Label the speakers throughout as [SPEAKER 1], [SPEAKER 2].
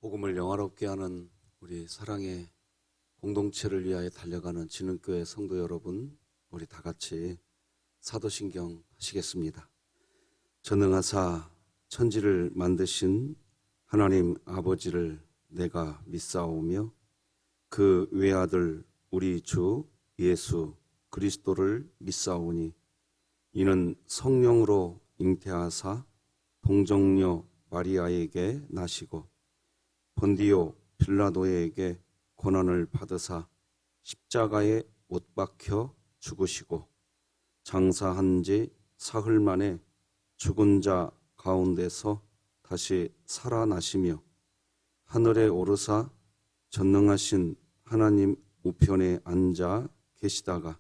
[SPEAKER 1] 복음을 영화롭게 하는 우리 사랑의 공동체를 위하여 달려가는 진흥교회 성도 여러분, 우리 다 같이 사도신경 하시겠습니다. 전능하사 천지를 만드신 하나님 아버지를 내가 믿사오며 그 외아들 우리 주 예수 그리스도를 믿사오니 이는 성령으로 잉태하사 동정녀 마리아에게 나시고 본디오 빌라도에게 고난을 받으사 십자가에 못 박혀 죽으시고 장사한 지 사흘 만에 죽은 자 가운데서 다시 살아나시며 하늘에 오르사 전능하신 하나님 우편에 앉아 계시다가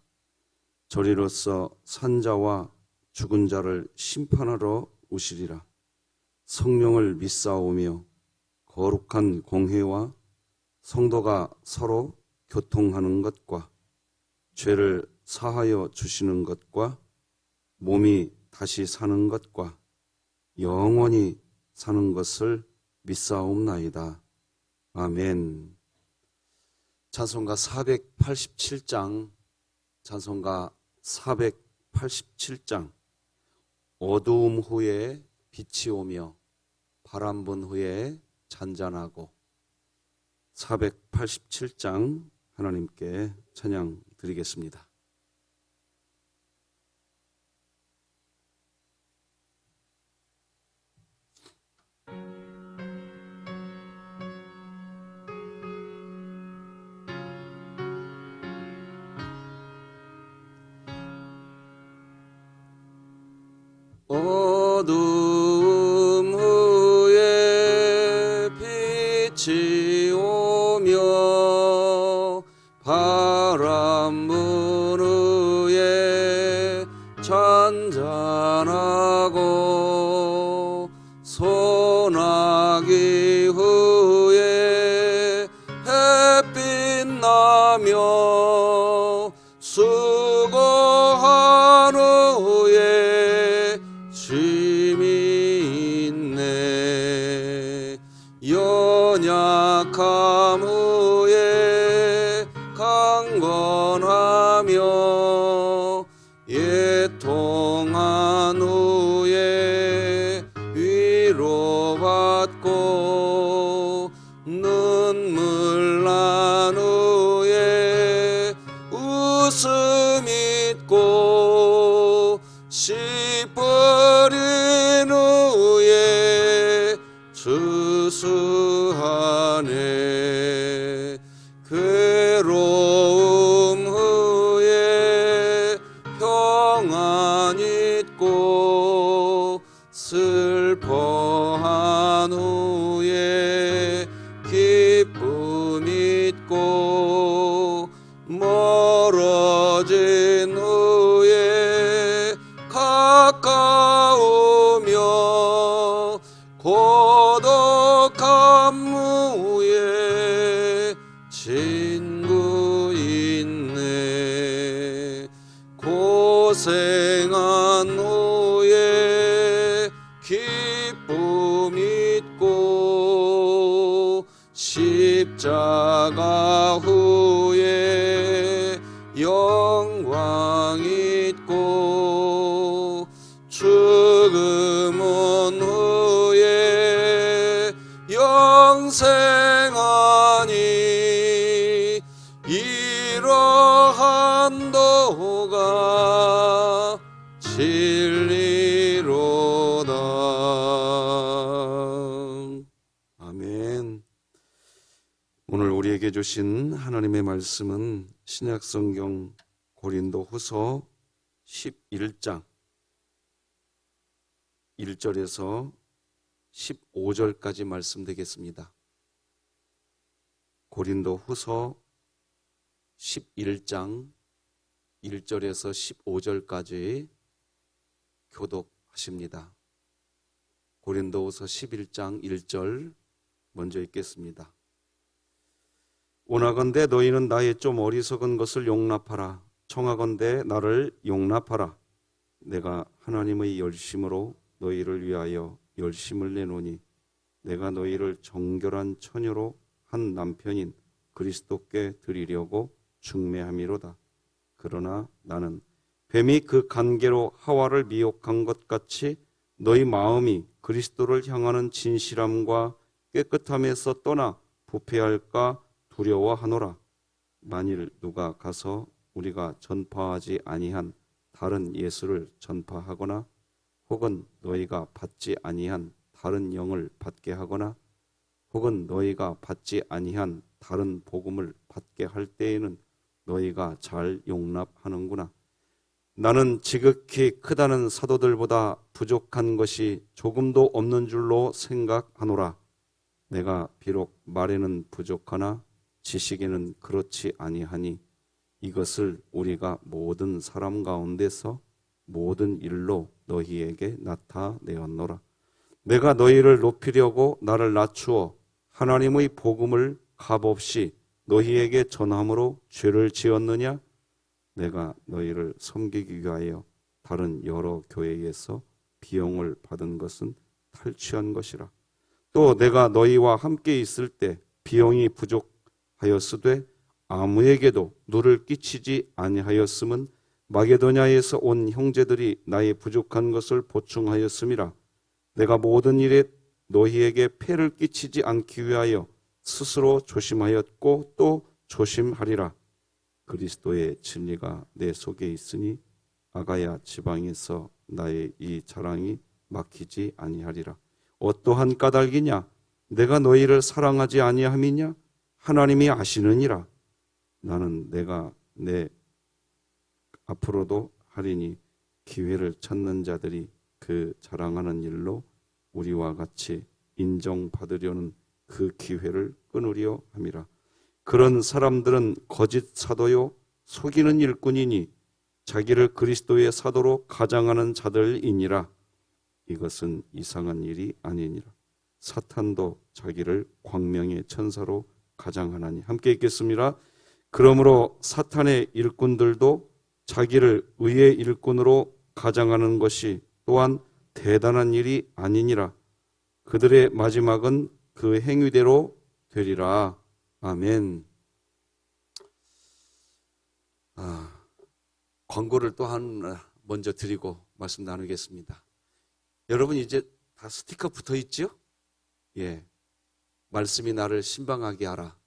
[SPEAKER 1] 저리로서 산자와 죽은 자를 심판하러 오시리라. 성령을 믿사오며 거룩한 공회와 성도가 서로 교통하는 것과 죄를 사하여 주시는 것과 몸이 다시 사는 것과 영원히 사는 것을 믿사옵나이다. 아멘. 찬송가 487장, 찬송가 487장. 어두움 후에 빛이 오며 바람 분 후에 잔잔하고. 487장 하나님께 찬양 드리겠습니다. 어두움 후에 빛이 오며 바람 분 후에 잔잔하고 소나기 후에 햇빛 나며 수고한 후에 쉼이 있네. 연약함 후에 강건하며 애통한 후에 위로받고 눈물 난 후에 웃음 있고 씨 뿌린 후에 추수하네. 괴로움 후에 평안 있고 슬퍼한 후에 기쁨 있고 멀어진 후에 가까우며 고독한 후에 친구 있네. 고생한 후에 기쁨 있고 십자가 후에 영광 있고 죽음은 후에 영생하니 이러한 도가 진리로다. 아멘. 오늘 우리에게 주신 하나님의 말씀은 신약성경 고린도후서 11장 1절에서 15절까지 말씀 되겠습니다. 고린도후서 11장 1절에서 15절까지 교독하십니다. 고린도후서 11장 1절 먼저 읽겠습니다. 원하건대 너희는 나의 좀 어리석은 것을 용납하라. 청하건대 나를 용납하라. 내가 하나님의 열심으로 너희를 위하여 열심을 내노니 내가 너희를 정결한 처녀로 한 남편인 그리스도께 드리려고 중매함이로다. 그러나 나는 뱀이 그 간계로 하와를 미혹한 것 같이 너희 마음이 그리스도를 향하는 진실함과 깨끗함에서 떠나 부패할까 두려워하노라. 만일 누가 가서 우리가 전파하지 아니한 다른 예수를 전파하거나 혹은 너희가 받지 아니한 다른 영을 받게 하거나 혹은 너희가 받지 아니한 다른 복음을 받게 할 때에는 너희가 잘 용납하는구나. 나는 지극히 크다는 사도들보다 부족한 것이 조금도 없는 줄로 생각하노라. 내가 비록 말에는 부족하나 지식에는 그렇지 아니하니 이것을 우리가 모든 사람 가운데서 모든 일로 너희에게 나타내었노라. 내가 너희를 높이려고 나를 낮추어 하나님의 복음을 값없이 너희에게 전함으로 죄를 지었느냐? 내가 너희를 섬기기 위하여 다른 여러 교회에서 비용을 받은 것은 탈취한 것이라. 또 내가 너희와 함께 있을 때 비용이 부족하였으되 아무에게도 누를 끼치지 아니하였음은 마게도냐에서 온 형제들이 나의 부족한 것을 보충하였음이라. 내가 모든 일에 너희에게 폐를 끼치지 않기 위하여 스스로 조심하였고 또 조심하리라. 그리스도의 진리가 내 속에 있으니 아가야 지방에서 나의 이 자랑이 막히지 아니하리라. 어떠한 까닭이냐? 내가 너희를 사랑하지 아니함이냐? 하나님이 아시느니라. 나는 내가 내 앞으로도 하리니 기회를 찾는 자들이 그 자랑하는 일로 우리와 같이 인정받으려는 그 기회를 끊으려 함이라. 그런 사람들은 거짓 사도요 속이는 일꾼이니 자기를 그리스도의 사도로 가장하는 자들이니라. 이것은 이상한 일이 아니니라. 사탄도 자기를 광명의 천사로 가장하나니. 함께 읽겠습니다. 그러므로 사탄의 일꾼들도 자기를 의의 일꾼으로 가장하는 것이 또한 대단한 일이 아니니라. 그들의 마지막은 그 행위대로 되리라. 아멘. 광고를 또 먼저 드리고 말씀 나누겠습니다. 여러분 이제 다 스티커 붙어 있죠? 예. 말씀이 나를 신방하게 하라.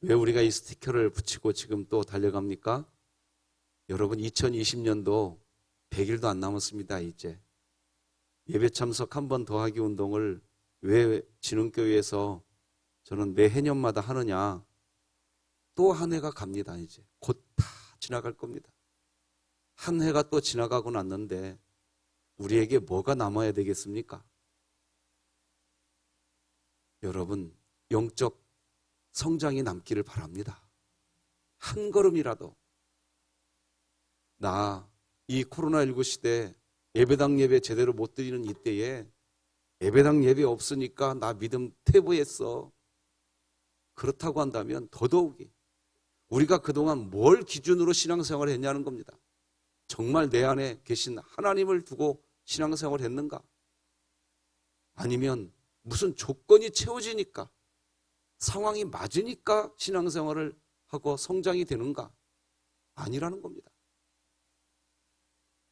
[SPEAKER 1] 왜 우리가 이 스티커를 붙이고 지금 또 달려갑니까? 여러분 2020년도 100일도 안 남았습니다. 이제 예배 참석 한 번 더 하기 운동을 왜 진흥교회에서 저는 매해년마다 하느냐. 또 한 해가 갑니다. 이제 곧 다 지나갈 겁니다. 한 해가 또 지나가고 났는데 우리에게 뭐가 남아야 되겠습니까? 여러분 영적 성장이 남기를 바랍니다. 한 걸음이라도 나 이 코로나19 시대 예배당 예배 제대로 못 드리는 이때에 예배당 예배 없으니까 나 믿음 퇴보했어. 그렇다고 한다면 더더욱이 우리가 그동안 뭘 기준으로 신앙생활을 했냐는 겁니다. 정말 내 안에 계신 하나님을 두고 신앙생활을 했는가? 아니면 무슨 조건이 채워지니까 상황이 맞으니까 신앙생활을 하고 성장이 되는가? 아니라는 겁니다.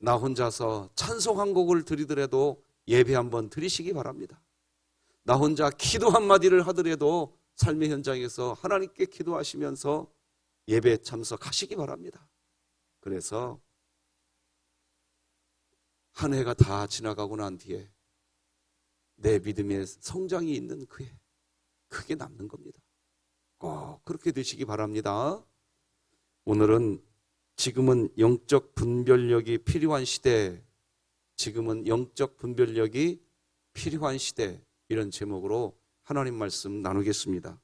[SPEAKER 1] 나 혼자서 찬송 한 곡을 드리더라도 예배 한번 드리시기 바랍니다. 나 혼자 기도 한마디를 하더라도 삶의 현장에서 하나님께 기도하시면서 예배 참석하시기 바랍니다. 그래서 한 해가 다 지나가고 난 뒤에 내 믿음의 성장이 있는 그 해, 그게 남는 겁니다. 꼭 그렇게 되시기 바랍니다. 오늘은 지금은 영적 분별력이 필요한 시대, 지금은 영적 분별력이 필요한 시대, 이런 제목으로 하나님 말씀 나누겠습니다.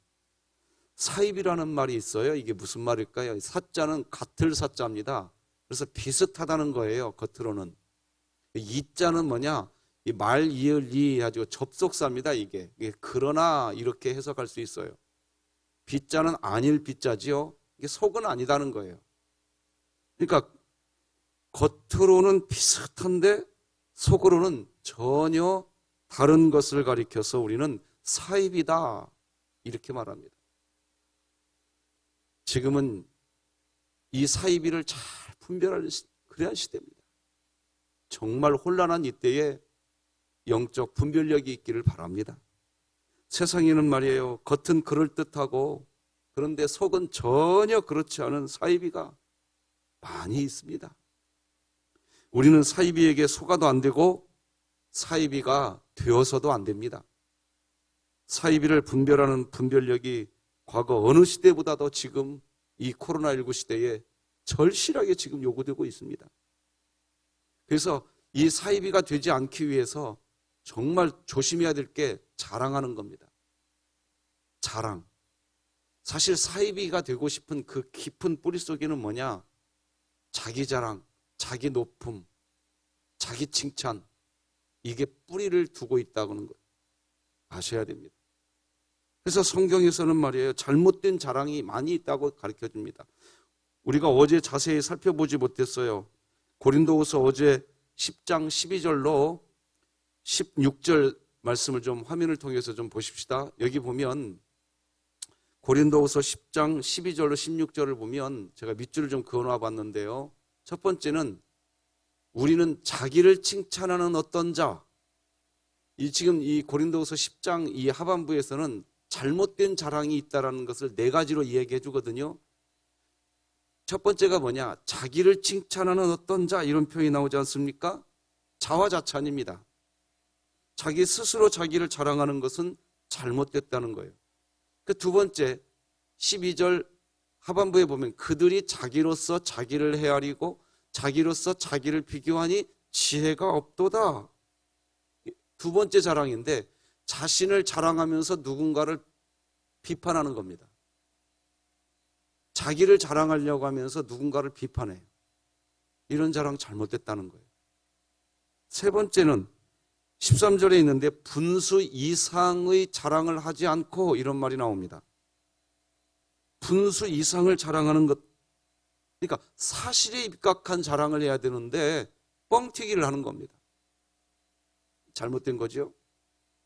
[SPEAKER 1] 사입이라는 말이 있어요. 이게 무슨 말일까요? 사자는 같을 사자입니다. 그래서 비슷하다는 거예요. 겉으로는. 이자는 뭐냐? 이 말, 이을, 이 가지고 접속사입니다. 이게 그러나 이렇게 해석할 수 있어요. 비자는 아닐 비자지요. 이게 속은 아니다는 거예요. 그러니까 겉으로는 비슷한데 속으로는 전혀 다른 것을 가리켜서 우리는 사입이다. 이렇게 말합니다. 지금은 이 사이비를 잘 분별할 그러한 시대입니다. 정말 혼란한 이때에 영적 분별력이 있기를 바랍니다. 세상에는 말이에요, 겉은 그럴듯하고 그런데 속은 전혀 그렇지 않은 사이비가 많이 있습니다. 우리는 사이비에게 속아도 안 되고 사이비가 되어서도 안 됩니다. 사이비를 분별하는 분별력이 과거 어느 시대보다도 지금 이 코로나19 시대에 절실하게 지금 요구되고 있습니다. 그래서 이 사이비가 되지 않기 위해서 정말 조심해야 될 게 자랑하는 겁니다. 자랑. 사실 사이비가 되고 싶은 그 깊은 뿌리 속에는 뭐냐? 자기 자랑, 자기 높음, 자기 칭찬, 이게 뿌리를 두고 있다는 걸 아셔야 됩니다. 그래서 성경에서는 말이에요, 잘못된 자랑이 많이 있다고 가르쳐 줍니다. 우리가 어제 자세히 살펴보지 못했어요. 고린도후서 어제 10장 12절로 16절 말씀을 좀 화면을 통해서 좀 보십시다. 여기 보면 고린도후서 10장 12절로 16절을 보면 제가 밑줄을 좀 그어놔 봤는데요. 첫 번째는 우리는 자기를 칭찬하는 어떤 자. 지금 이 고린도후서 10장 이 하반부에서는 잘못된 자랑이 있다는 것을 네 가지로 이야기해 주거든요. 첫 번째가 뭐냐? 자기를 칭찬하는 어떤 자, 이런 표현이 나오지 않습니까? 자화자찬입니다. 자기 스스로 자기를 자랑하는 것은 잘못됐다는 거예요. 그 두 번째 12절 하반부에 보면 그들이 자기로서 자기를 헤아리고 자기로서 자기를 비교하니 지혜가 없도다. 두 번째 자랑인데 자신을 자랑하면서 누군가를 비판하는 겁니다. 자기를 자랑하려고 하면서 누군가를 비판해요. 이런 자랑 잘못됐다는 거예요. 세 번째는 13절에 있는데 분수 이상의 자랑을 하지 않고, 이런 말이 나옵니다. 분수 이상을 자랑하는 것, 그러니까 사실에 입각한 자랑을 해야 되는데 뻥튀기를 하는 겁니다. 잘못된 거죠.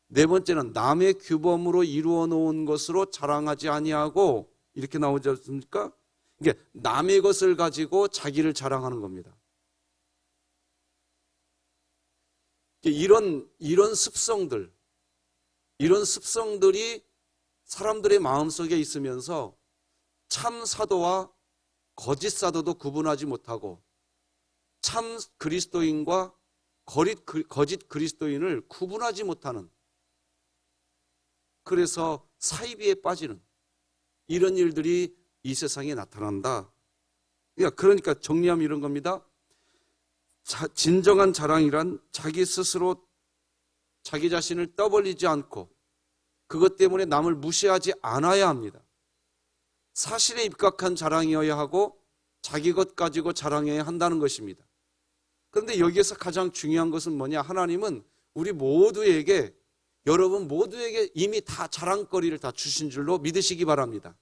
[SPEAKER 1] 네 번째는 남의 규범으로 이루어 놓은 것으로 자랑하지 아니하고, 이렇게 나오지 않습니까? 이게 남의 것을 가지고 자기를 자랑하는 겁니다. 이런 습성들, 이런 습성들이 사람들의 마음속에 있으면서 참 사도와 거짓 사도도 구분하지 못하고 참 그리스도인과 거짓 그리스도인을 구분하지 못하는, 그래서 사이비에 빠지는 이런 일들이 이 세상에 나타난다. 그러니까 정리하면 이런 겁니다. 진정한 자랑이란 자기 스스로 자기 자신을 떠벌리지 않고 그것 때문에 남을 무시하지 않아야 합니다. 사실에 입각한 자랑이어야 하고 자기 것 가지고 자랑해야 한다는 것입니다. 그런데 여기에서 가장 중요한 것은 뭐냐? 하나님은 우리 모두에게, 여러분 모두에게 이미 다 자랑거리를 다 주신 줄로 믿으시기 바랍니다.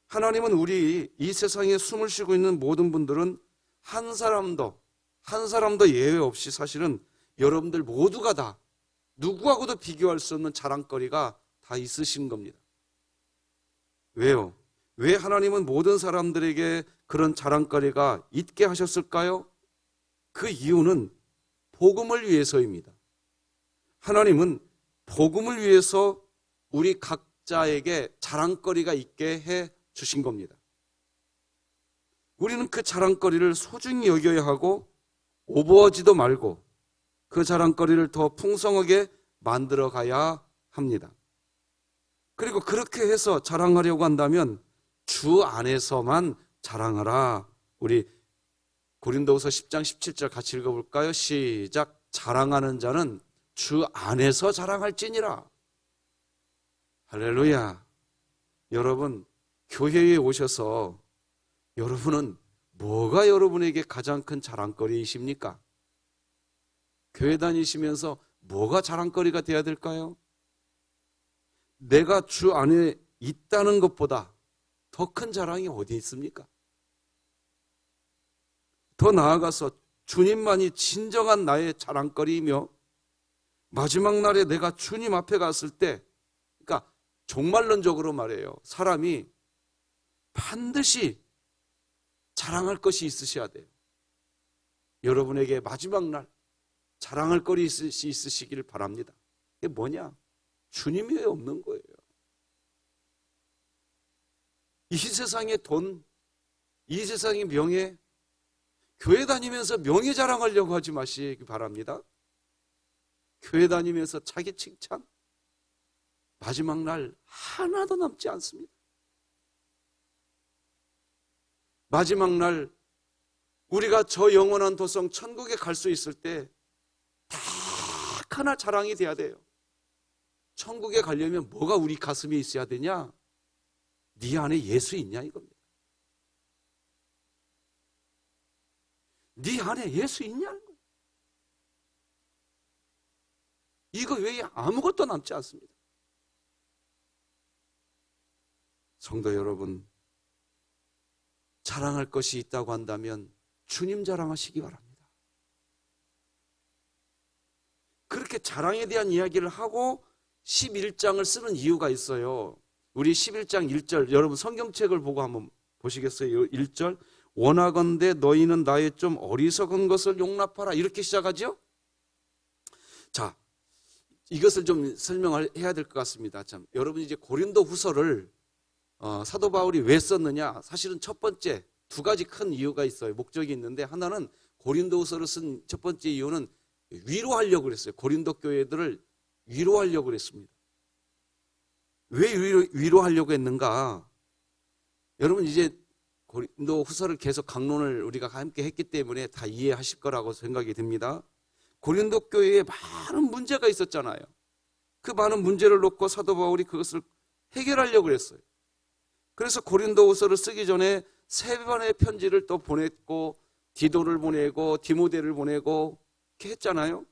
[SPEAKER 1] 하나님은 우리 이 세상에 숨을 쉬고 있는 모든 분들은 한 사람도 예외 없이 사실은 여러분들 모두가 다 누구하고도 비교할 수 없는 자랑거리가 다 있으신 겁니다. 왜요? 왜 하나님은 모든 사람들에게 그런 자랑거리가 있게 하셨을까요? 그 이유는 복음을 위해서입니다. 하나님은 복음을 위해서 우리 각자에게 자랑거리가 있게 해 주신 겁니다. 우리는 그 자랑거리를 소중히 여겨야 하고 오버하지도 말고 그 자랑거리를 더 풍성하게 만들어 가야 합니다. 그리고 그렇게 해서 자랑하려고 한다면 주 안에서만 자랑하라. 우리 고린도후서 10장 17절 같이 읽어볼까요? 시작. 자랑하는 자는 주 안에서 자랑할지니라. 할렐루야. 여러분, 교회에 오셔서 여러분은 뭐가 여러분에게 가장 큰 자랑거리이십니까? 교회 다니시면서 뭐가 자랑거리가 돼야 될까요? 내가 주 안에 있다는 것보다 더 큰 자랑이 어디 있습니까? 더 나아가서 주님만이 진정한 나의 자랑거리이며 마지막 날에 내가 주님 앞에 갔을 때, 그러니까 종말론적으로 말해요. 사람이 반드시 자랑할 것이 있으셔야 돼요. 여러분에게 마지막 날 자랑할 것이 있으시길 바랍니다. 이게 뭐냐? 주님이 왜 없는 거예요? 이 세상의 돈, 이 세상의 명예, 교회 다니면서 명예 자랑하려고 하지 마시기 바랍니다. 교회 다니면서 자기 칭찬, 마지막 날 하나도 남지 않습니다. 마지막 날 우리가 저 영원한 도성 천국에 갈 수 있을 때 딱 하나 자랑이 돼야 돼요. 천국에 가려면 뭐가 우리 가슴에 있어야 되냐? 네 안에 예수 있냐 이겁니다. 네 안에 예수 있냐는 거예요. 이거 외에 아무것도 남지 않습니다. 성도 여러분, 자랑할 것이 있다고 한다면 주님 자랑하시기 바랍니다. 그렇게 자랑에 대한 이야기를 하고 11장을 쓰는 이유가 있어요. 우리 11장 1절, 여러분 성경책을 보고 한번 보시겠어요? 1절, 원하건대 너희는 나의 좀 어리석은 것을 용납하라, 이렇게 시작하죠. 자, 이것을 좀 설명을 해야 될 것 같습니다. 참, 여러분 이제 고린도 후서를 사도 바울이 왜 썼느냐? 사실은 첫 번째 두 가지 큰 이유가 있어요. 목적이 있는데, 하나는 고린도 후서를 쓴 첫 번째 이유는 위로하려고 그랬어요. 고린도 교회들을 위로하려고 그랬습니다. 왜 위로하려고 했는가? 여러분 이제 고린도 후서를 계속 강론을 우리가 함께 했기 때문에 다 이해하실 거라고 생각이 듭니다. 고린도 교회에 많은 문제가 있었잖아요. 그 많은 문제를 놓고 사도 바울이 그것을 해결하려고 그랬어요. 그래서 고린도 후서를 쓰기 전에 3번의 편지를 또 보냈고, 디도를 보내고 디모데를 보내고 이렇게 했잖아요.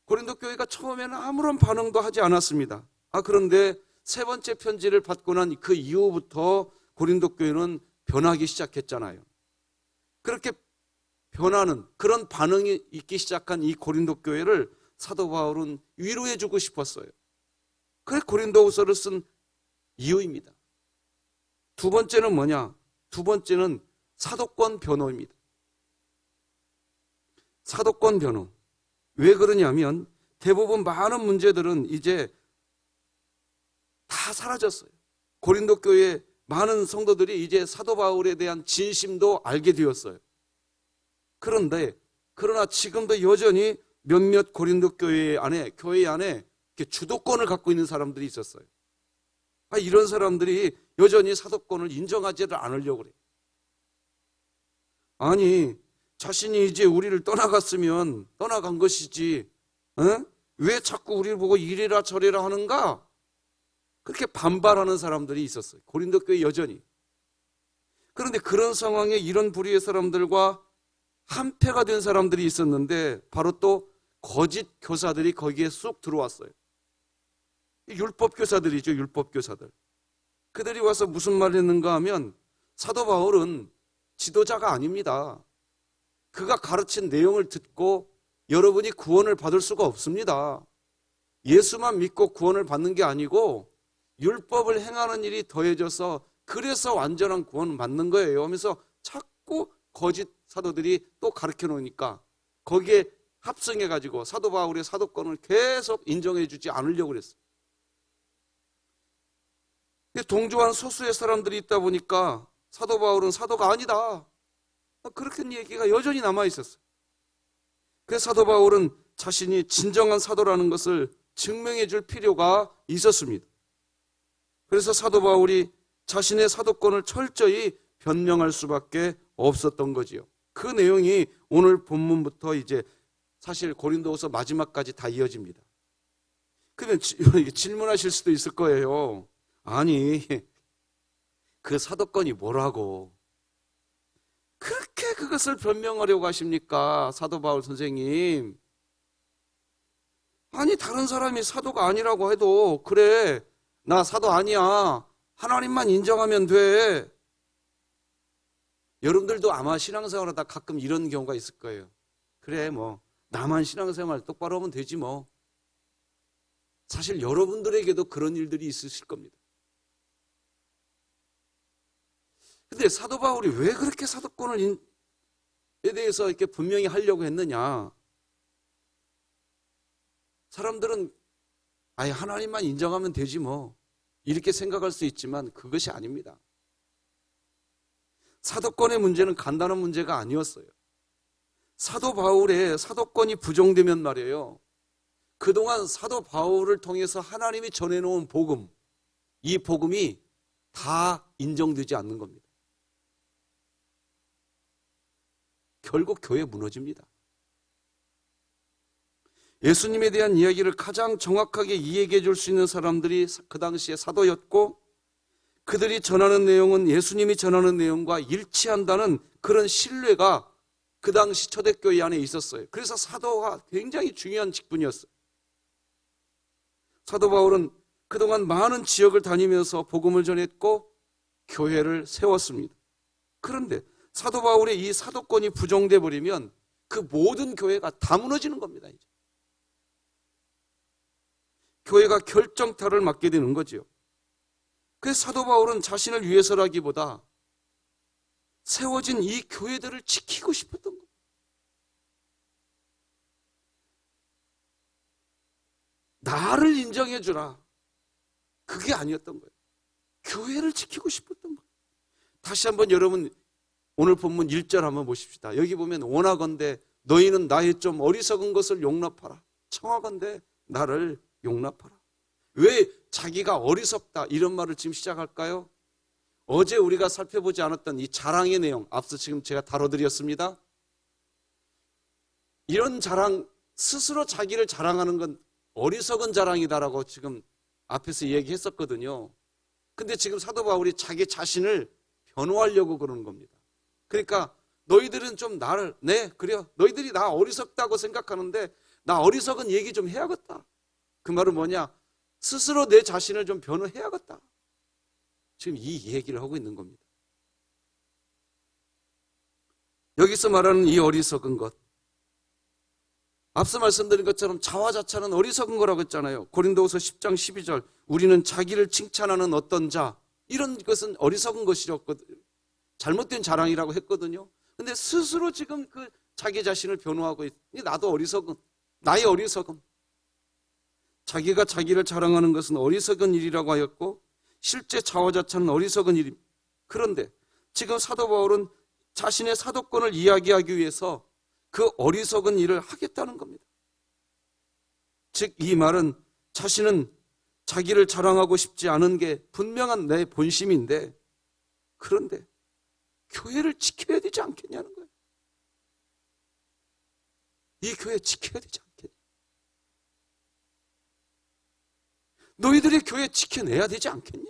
[SPEAKER 1] 고린도 교회가 처음에는 아무런 반응도 하지 않았습니다. 그런데 3번째 편지를 받고 난 그 이후부터 고린도 교회는 변하기 시작했잖아요. 그렇게 변하는 그런 반응이 있기 시작한 이 고린도 교회를 사도 바울은 위로해 주고 싶었어요. 그래서 고린도후서를 쓴 이유입니다. 두 번째는 뭐냐? 두 번째는 사도권 변호입니다. 사도권 변호. 왜 그러냐면 대부분 많은 문제들은 이제 다 사라졌어요. 고린도 교회 많은 성도들이 이제 사도 바울에 대한 진심도 알게 되었어요. 그러나 지금도 여전히 몇몇 고린도 교회 안에 이렇게 주도권을 갖고 있는 사람들이 있었어요. 이런 사람들이 여전히 사도권을 인정하지를 않으려고 그래요. 아니, 자신이 이제 우리를 떠나갔으면 떠나간 것이지, 왜 자꾸 우리를 보고 이래라 저래라 하는가? 그렇게 반발하는 사람들이 있었어요. 고린도 교회 여전히. 그런데 그런 상황에 이런 부류의 사람들과 한패가 된 사람들이 있었는데, 바로 또 거짓 교사들이 거기에 쑥 들어왔어요. 율법 교사들이죠, 율법 교사들. 그들이 와서 무슨 말을 했는가 하면, 사도 바울은 지도자가 아닙니다. 그가 가르친 내용을 듣고 여러분이 구원을 받을 수가 없습니다. 예수만 믿고 구원을 받는 게 아니고 율법을 행하는 일이 더해져서 그래서 완전한 구원을 받는 거예요 하면서 자꾸 거짓 사도들이 또 가르쳐 놓으니까 거기에 합성해가지고 사도 바울의 사도권을 계속 인정해 주지 않으려고 그랬어요. 동조한 소수의 사람들이 있다 보니까 사도 바울은 사도가 아니다, 그렇게 얘기가 여전히 남아있었어요. 그래서 사도 바울은 자신이 진정한 사도라는 것을 증명해 줄 필요가 있었습니다. 그래서 사도 바울이 자신의 사도권을 철저히 변명할 수밖에 없었던 거지요. 그 내용이 오늘 본문부터 이제 사실 고린도후서 마지막까지 다 이어집니다. 그러면 질문하실 수도 있을 거예요. 아니, 그 사도권이 뭐라고 그렇게 그것을 변명하려고 하십니까, 사도 바울 선생님? 아니, 다른 사람이 사도가 아니라고 해도 그래, 나 사도 아니야, 하나님만 인정하면 돼. 여러분들도 아마 신앙생활하다 가끔 이런 경우가 있을 거예요. 그래, 뭐 나만 신앙생활 똑바로 하면 되지 뭐. 사실 여러분들에게도 그런 일들이 있으실 겁니다. 근데 사도 바울이 왜 그렇게 사도권에 대해서 이렇게 분명히 하려고 했느냐? 사람들은 아예 하나님만 인정하면 되지 뭐 이렇게 생각할 수 있지만 그것이 아닙니다. 사도권의 문제는 간단한 문제가 아니었어요. 사도 바울의 사도권이 부정되면 말이에요, 그동안 사도 바울을 통해서 하나님이 전해놓은 복음, 이 복음이 다 인정되지 않는 겁니다. 결국 교회 무너집니다. 예수님에 대한 이야기를 가장 정확하게 이야기해 줄 수 있는 사람들이 그 당시에 사도였고, 그들이 전하는 내용은 예수님이 전하는 내용과 일치한다는 그런 신뢰가 그 당시 초대교회 안에 있었어요. 그래서 사도가 굉장히 중요한 직분이었어요. 사도 바울은 그동안 많은 지역을 다니면서 복음을 전했고 교회를 세웠습니다. 그런데 사도 바울의 이 사도권이 부정돼 버리면 그 모든 교회가 다 무너지는 겁니다. 이제. 교회가 결정타를 맞게 되는 거죠. 그래서 사도 바울은 자신을 위해서라기보다 세워진 이 교회들을 지키고 싶었던 거예요. 나를 인정해 주라, 그게 아니었던 거예요. 교회를 지키고 싶었던 거예요. 다시 한번 여러분 오늘 본문 1절 한번 보십시다. 여기 보면 원하건대 너희는 나의 좀 어리석은 것을 용납하라. 청하건대 나를 용납하라. 왜 자기가 어리석다 이런 말을 지금 시작할까요? 어제 우리가 살펴보지 않았던 이 자랑의 내용, 앞서 지금 제가 다뤄드렸습니다. 이런 자랑, 스스로 자기를 자랑하는 건 어리석은 자랑이다라고 지금 앞에서 얘기했었거든요. 근데 지금 사도 바울이 자기 자신을 변호하려고 그러는 겁니다. 그러니까 너희들은 좀 나를, 그래요, 너희들이 나 어리석다고 생각하는데 나 어리석은 얘기 좀 해야겠다. 그 말은 뭐냐? 스스로 내 자신을 좀 변호해야겠다. 지금 이 얘기를 하고 있는 겁니다. 여기서 말하는 이 어리석은 것, 앞서 말씀드린 것처럼 자화자찬은 어리석은 거라고 했잖아요. 고린도후서 10장 12절 우리는 자기를 칭찬하는 어떤 자, 이런 것은 어리석은 것이었거든요. 잘못된 자랑이라고 했거든요. 근데 스스로 지금 그 자기 자신을 변호하고 있으니 나도 어리석은, 나의 어리석음, 자기가 자기를 자랑하는 것은 어리석은 일이라고 하였고 실제 자화자찬은 어리석은 일입니다. 그런데 지금 사도 바울은 자신의 사도권을 이야기하기 위해서 그 어리석은 일을 하겠다는 겁니다. 즉 이 말은 자신은 자기를 자랑하고 싶지 않은 게 분명한 내 본심인데, 그런데 교회를 지켜야 되지 않겠냐는 거예요. 이 교회 지켜야 되지 않겠냐. 너희들이 교회 지켜내야 되지 않겠냐.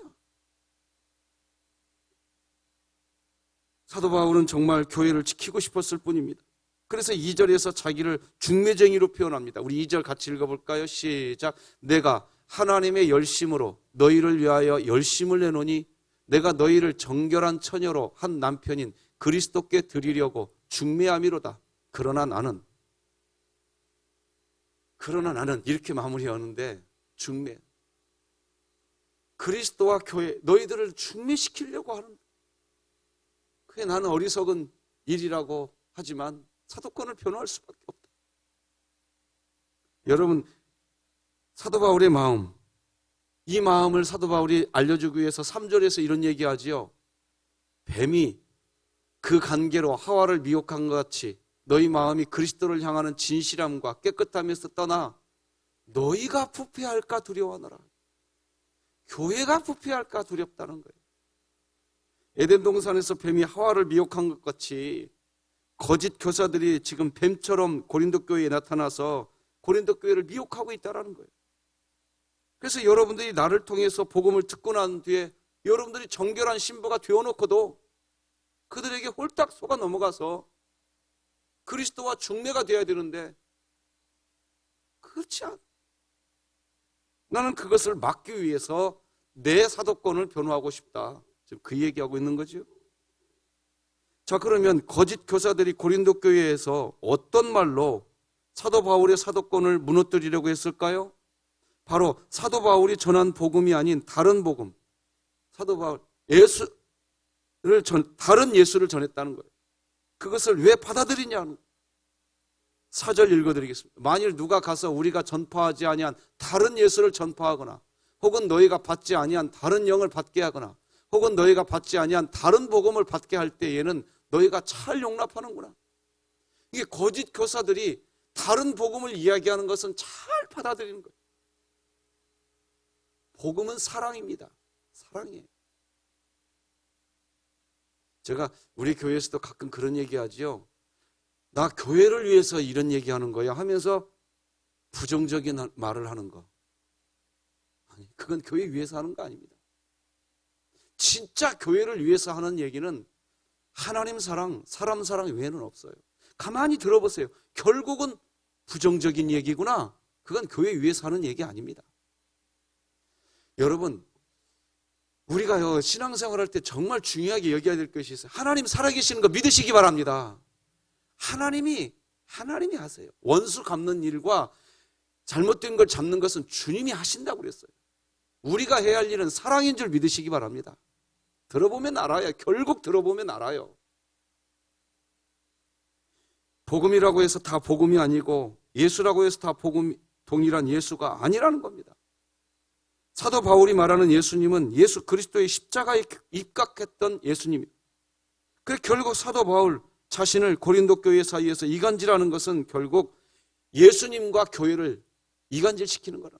[SPEAKER 1] 사도 바울은 정말 교회를 지키고 싶었을 뿐입니다. 그래서 2절에서 자기를 중매쟁이로 표현합니다. 우리 2절 같이 읽어볼까요? 시작. 내가 하나님의 열심으로 너희를 위하여 열심을 내노니 내가 너희를 정결한 처녀로 한 남편인 그리스도께 드리려고 중매함이로다. 그러나 나는 이렇게 마무리하는데, 중매, 그리스도와 교회, 너희들을 중매시키려고 하는, 그게 나는 어리석은 일이라고 하지만 사도권을 변호할 수밖에 없다. 여러분, 사도 바울의 마음, 이 마음을 사도 바울이 알려주기 위해서 3절에서 이런 얘기하지요. 뱀이 그 관계로 하와를 미혹한 것 같이 너희 마음이 그리스도를 향하는 진실함과 깨끗함에서 떠나 너희가 부패할까 두려워하노라. 교회가 부패할까 두렵다는 거예요. 에덴 동산에서 뱀이 하와를 미혹한 것 같이 거짓 교사들이 지금 뱀처럼 고린도 교회에 나타나서 고린도 교회를 미혹하고 있다는 거예요. 그래서 여러분들이 나를 통해서 복음을 듣고 난 뒤에 여러분들이 정결한 신부가 되어놓고도 그들에게 홀딱 속아 넘어가서 그리스도와 중매가 되어야 되는데 그렇지 않아. 나는 그것을 막기 위해서 내 사도권을 변호하고 싶다. 지금 그 얘기하고 있는 거죠. 자, 그러면 거짓 교사들이 고린도 교회에서 어떤 말로 사도 바울의 사도권을 무너뜨리려고 했을까요? 바로 사도 바울이 전한 복음이 아닌 다른 복음, 사도 바울 다른 예수를 전했다는 거예요. 그것을 왜 받아들이냐는 거예요. 4절 읽어드리겠습니다. 만일 누가 가서 우리가 전파하지 아니한 다른 예수를 전파하거나 혹은 너희가 받지 아니한 다른 영을 받게 하거나 혹은 너희가 받지 아니한 다른 복음을 받게 할 때에는 너희가 잘 용납하는구나. 이게 거짓 교사들이 다른 복음을 이야기하는 것은 잘 받아들이는 거예요. 복음은 사랑입니다. 사랑이에요. 제가 우리 교회에서도 가끔 그런 얘기하지요. 나 교회를 위해서 이런 얘기하는 거야 하면서 부정적인 말을 하는 거. 아니, 그건 교회 위해서 하는 거 아닙니다. 진짜 교회를 위해서 하는 얘기는 하나님 사랑, 사람 사랑 외에는 없어요. 가만히 들어보세요. 결국은 부정적인 얘기구나. 그건 교회 위해서 하는 얘기 아닙니다. 여러분, 우리가요 신앙생활할 때 정말 중요하게 여겨야 될 것이 있어요. 하나님 살아계시는 거 믿으시기 바랍니다. 하나님이 하세요. 원수 갚는 일과 잘못된 걸 잡는 것은 주님이 하신다고 그랬어요. 우리가 해야 할 일은 사랑인 줄 믿으시기 바랍니다. 들어보면 알아요. 결국 들어보면 알아요. 복음이라고 해서 다 복음이 아니고 예수라고 해서 다 복음 동일한 예수가 아니라는 겁니다. 사도 바울이 말하는 예수님은 예수 그리스도의 십자가에 입각했던 예수님입니다. 그래서 결국 사도 바울 자신을 고린도 교회 사이에서 이간질하는 것은 결국 예수님과 교회를 이간질시키는 거라.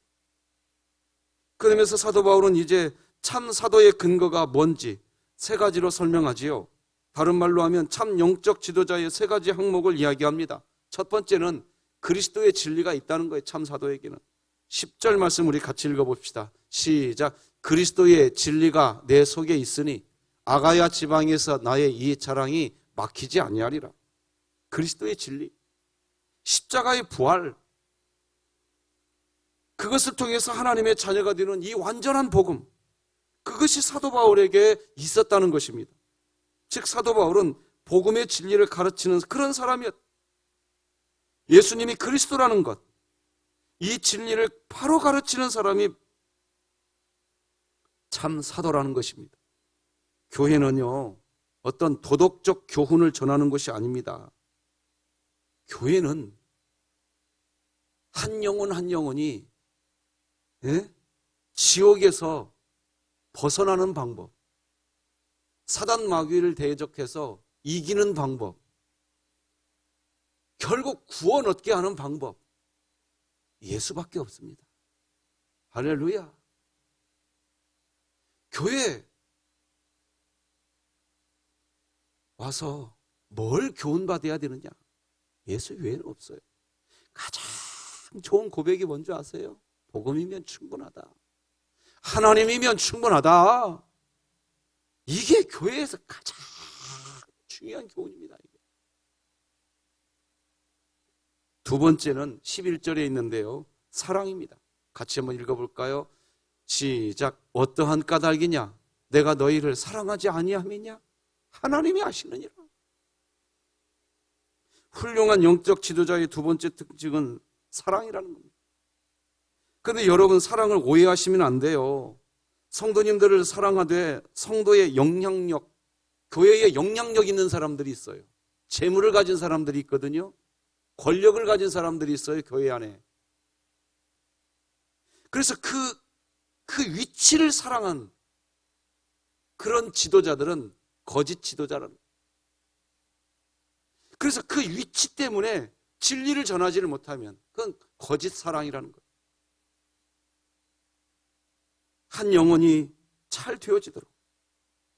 [SPEAKER 1] 그러면서 사도 바울은 이제 참 사도의 근거가 뭔지 세 가지로 설명하지요. 다른 말로 하면 참 영적 지도자의 세 가지 항목을 이야기합니다. 첫 번째는 그리스도의 진리가 있다는 거예요. 참 사도에게는. 10절 말씀 우리 같이 읽어봅시다. 시작. 그리스도의 진리가 내 속에 있으니 아가야 지방에서 나의 이 자랑이 막히지 아니하리라. 그리스도의 진리, 십자가의 부활, 그것을 통해서 하나님의 자녀가 되는 이 완전한 복음, 그것이 사도 바울에게 있었다는 것입니다. 즉 사도 바울은 복음의 진리를 가르치는 그런 사람이었다. 예수님이 그리스도라는 것, 이 진리를 바로 가르치는 사람이 참 사도라는 것입니다. 교회는요, 어떤 도덕적 교훈을 전하는 것이 아닙니다. 교회는 한 영혼 한 영혼이 지옥에서 벗어나는 방법, 사단 마귀를 대적해서 이기는 방법, 결국 구원 얻게 하는 방법, 예수밖에 없습니다. 할렐루야. 교회 와서 뭘 교훈받아야 되느냐? 예수 외에는 없어요. 가장 좋은 고백이 뭔지 아세요? 복음이면 충분하다. 하나님이면 충분하다. 이게 교회에서 가장 중요한 교훈입니다. 이게. 두 번째는 11절에 있는데요. 사랑입니다. 같이 한번 읽어볼까요? 시작. 어떠한 까닭이냐? 내가 너희를 사랑하지 아니함이냐? 하나님이 아시느니라. 훌륭한 영적 지도자의 두 번째 특징은 사랑이라는 겁니다. 그런데 여러분, 사랑을 오해하시면 안 돼요. 성도님들을 사랑하되 성도의 영향력, 교회에 영향력 있는 사람들이 있어요. 재물을 가진 사람들이 있거든요. 권력을 가진 사람들이 있어요, 교회 안에. 그래서 그 위치를 사랑한 그런 지도자들은 거짓 지도자라는 거예요. 그래서 그 위치 때문에 진리를 전하지를 못하면 그건 거짓 사랑이라는 거예요. 한 영혼이 잘 되어지도록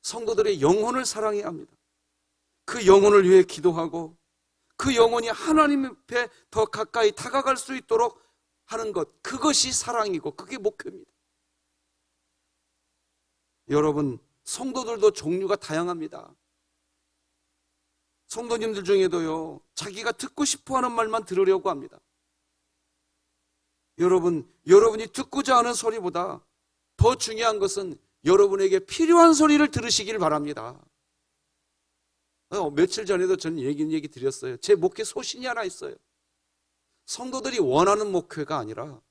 [SPEAKER 1] 성도들의 영혼을 사랑해야 합니다. 그 영혼을 위해 기도하고 그 영혼이 하나님 앞에 더 가까이 다가갈 수 있도록 하는 것, 그것이 사랑이고 그게 목표입니다. 여러분, 성도들도 종류가 다양합니다. 성도님들 중에도요, 자기가 듣고 싶어하는 말만 들으려고 합니다. 여러분이 듣고자 하는 소리보다 더 중요한 것은 여러분에게 필요한 소리를 들으시길 바랍니다. 며칠 전에도 저는 얘기 드렸어요. 제 목회 소신이 하나 있어요. 성도들이 원하는 목회가 아니라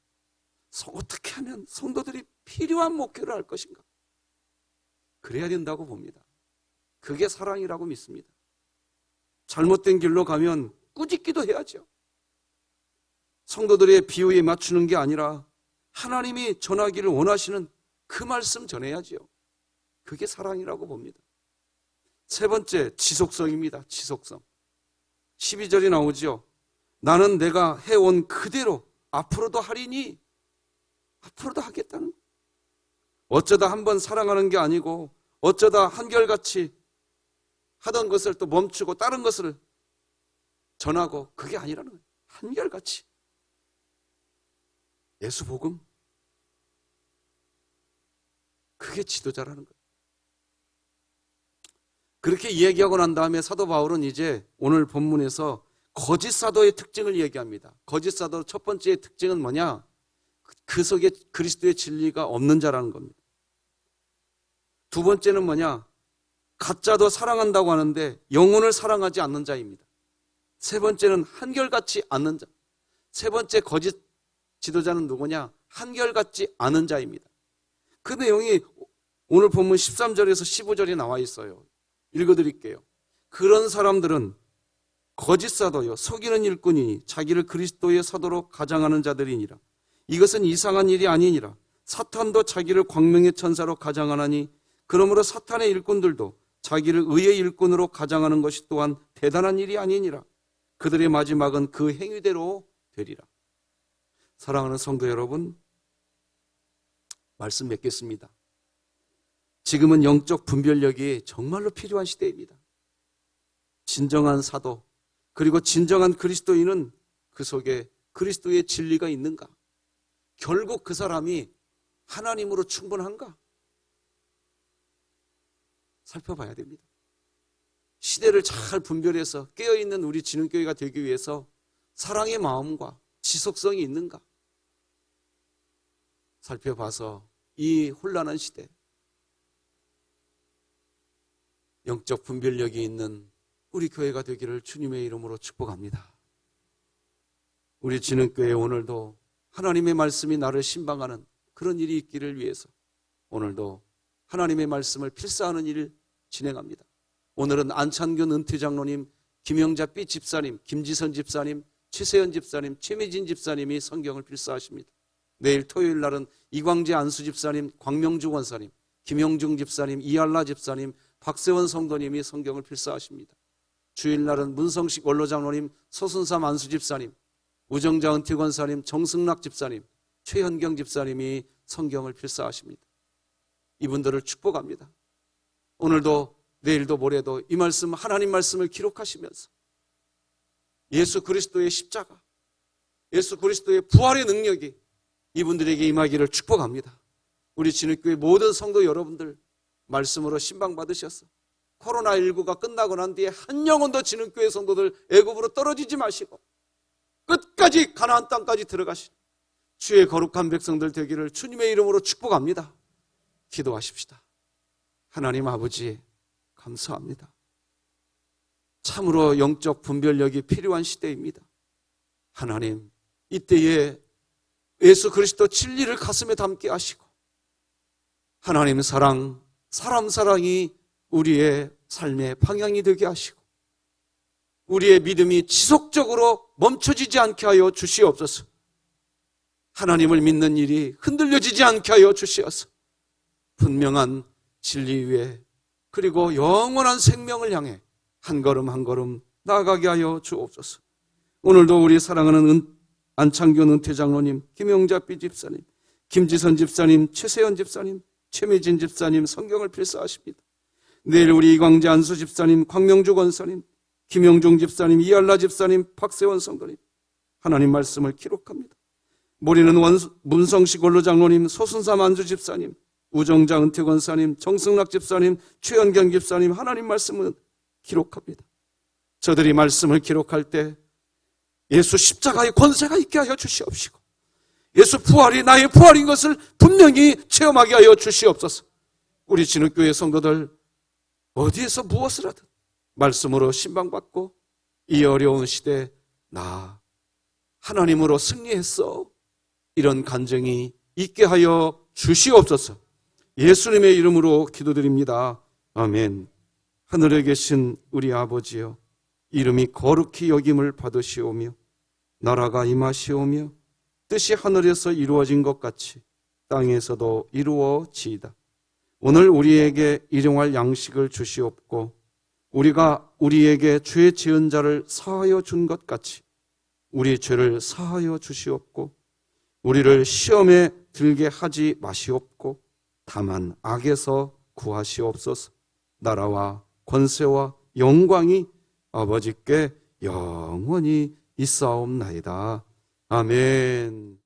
[SPEAKER 1] 어떻게 하면 성도들이 필요한 목회를 할 것인가? 그래야 된다고 봅니다. 그게 사랑이라고 믿습니다. 잘못된 길로 가면 꾸짖기도 해야죠. 성도들의 비유에 맞추는 게 아니라 하나님이 전하기를 원하시는 그 말씀 전해야죠. 그게 사랑이라고 봅니다. 세 번째, 지속성입니다. 지속성. 12절이 나오죠. 나는 내가 해온 그대로 앞으로도 하리니, 앞으로도 하겠다는 거. 어쩌다 한번 사랑하는 게 아니고 어쩌다 한결같이 하던 것을 또 멈추고 다른 것을 전하고, 그게 아니라는 거예요. 한결같이 예수 복음, 그게 지도자라는 거예요. 그렇게 이야기하고 난 다음에 사도 바울은 이제 오늘 본문에서 거짓 사도의 특징을 얘기합니다. 거짓 사도 첫 번째 특징은 뭐냐? 그 속에 그리스도의 진리가 없는 자라는 겁니다. 두 번째는 뭐냐? 가짜도 사랑한다고 하는데 영혼을 사랑하지 않는 자입니다. 세 번째는 한결같지 않는 자. 세 번째 거짓 지도자는 누구냐? 한결같지 않은 자입니다. 그 내용이 오늘 본문 13절에서 15절에 나와 있어요. 읽어드릴게요. 그런 사람들은 거짓 사도요 속이는 일꾼이니 자기를 그리스도의 사도로 가장하는 자들이니라. 이것은 이상한 일이 아니니라. 사탄도 자기를 광명의 천사로 가장하나니 그러므로 사탄의 일꾼들도 자기를 의의 일꾼으로 가장하는 것이 또한 대단한 일이 아니니라. 그들의 마지막은 그 행위대로 되리라. 사랑하는 성도 여러분, 말씀 맺겠습니다. 지금은 영적 분별력이 정말로 필요한 시대입니다. 진정한 사도, 그리고 진정한 그리스도인은 그 속에 그리스도의 진리가 있는가? 결국 그 사람이 하나님으로 충분한가? 살펴봐야 됩니다. 시대를 잘 분별해서 깨어있는 우리 진흥교회가 되기 위해서 사랑의 마음과 지속성이 있는가? 살펴봐서 이 혼란한 시대, 영적 분별력이 있는 우리 교회가 되기를 주님의 이름으로 축복합니다. 우리 진흥교회 오늘도 하나님의 말씀이 나를 신방하는 그런 일이 있기를 위해서 오늘도 하나님의 말씀을 필사하는 일을 진행합니다. 오늘은 안창균 은퇴장로님, 김영자삐 집사님, 김지선 집사님, 최세연 집사님, 최미진 집사님이 성경을 필사하십니다. 내일 토요일 날은 이광재 안수 집사님, 광명주 권사님, 김영중 집사님, 이알라 집사님, 박세원 성도님이 성경을 필사하십니다. 주일날은 문성식 원로장로님, 소순삼 안수 집사님, 우정자 은퇴 권사님, 정승락 집사님, 최현경 집사님이 성경을 필사하십니다. 이분들을 축복합니다. 오늘도 내일도 모레도 이 말씀, 하나님 말씀을 기록하시면서 예수 그리스도의 십자가, 예수 그리스도의 부활의 능력이 이분들에게 임하기를 축복합니다. 우리 진흙교회 모든 성도 여러분들 말씀으로 신방받으셔서 코로나19가 끝나고 난 뒤에 한 영혼도 진흙교회 성도들 애굽으로 떨어지지 마시고 끝까지 가나안 땅까지 들어가신 주의 거룩한 백성들 되기를 주님의 이름으로 축복합니다. 기도하십시다. 하나님 아버지 감사합니다. 참으로 영적 분별력이 필요한 시대입니다. 하나님, 이때에 예수 그리스도 진리를 가슴에 담게 하시고 하나님 사랑, 사람 사랑이 우리의 삶의 방향이 되게 하시고 우리의 믿음이 지속적으로 멈춰지지 않게 하여 주시옵소서. 하나님을 믿는 일이 흔들려지지 않게 하여 주시옵소서. 분명한 진리 위에 그리고 영원한 생명을 향해 한 걸음 한 걸음 나아가게 하여 주옵소서. 오늘도 우리 사랑하는 안창균 은퇴장로님, 김영자삐 집사님, 김지선 집사님, 최세연 집사님, 최미진 집사님 성경을 필사하십니다. 내일 우리 이광재 안수 집사님, 광명주 권사님, 김영중 집사님, 이알라 집사님, 박세원 성도님 하나님 말씀을 기록합니다. 모리는 문성식 원로장로님, 소순삼 안주 집사님, 우정자 은퇴 권사님, 정승락 집사님, 최현경 집사님 하나님 말씀을 기록합니다. 저들이 말씀을 기록할 때 예수 십자가의 권세가 있게 하여 주시옵시고 예수 부활이 나의 부활인 것을 분명히 체험하게 하여 주시옵소서. 우리 진흙교회 성도들 어디에서 무엇을 하든 말씀으로 신방받고 이 어려운 시대에 나 하나님으로 승리했어. 이런 간증이 있게 하여 주시옵소서. 예수님의 이름으로 기도드립니다. 아멘. 하늘에 계신 우리 아버지여, 이름이 거룩히 여김을 받으시오며 나라가 임하시오며 뜻이 하늘에서 이루어진 것 같이 땅에서도 이루어지이다. 오늘 우리에게 일용할 양식을 주시옵고 우리가 우리에게 죄 지은 자를 사하여 준 것 같이 우리 죄를 사하여 주시옵고 우리를 시험에 들게 하지 마시옵고 다만 악에서 구하시옵소서. 나라와 권세와 영광이 아버지께 영원히 있사옵나이다. 아멘.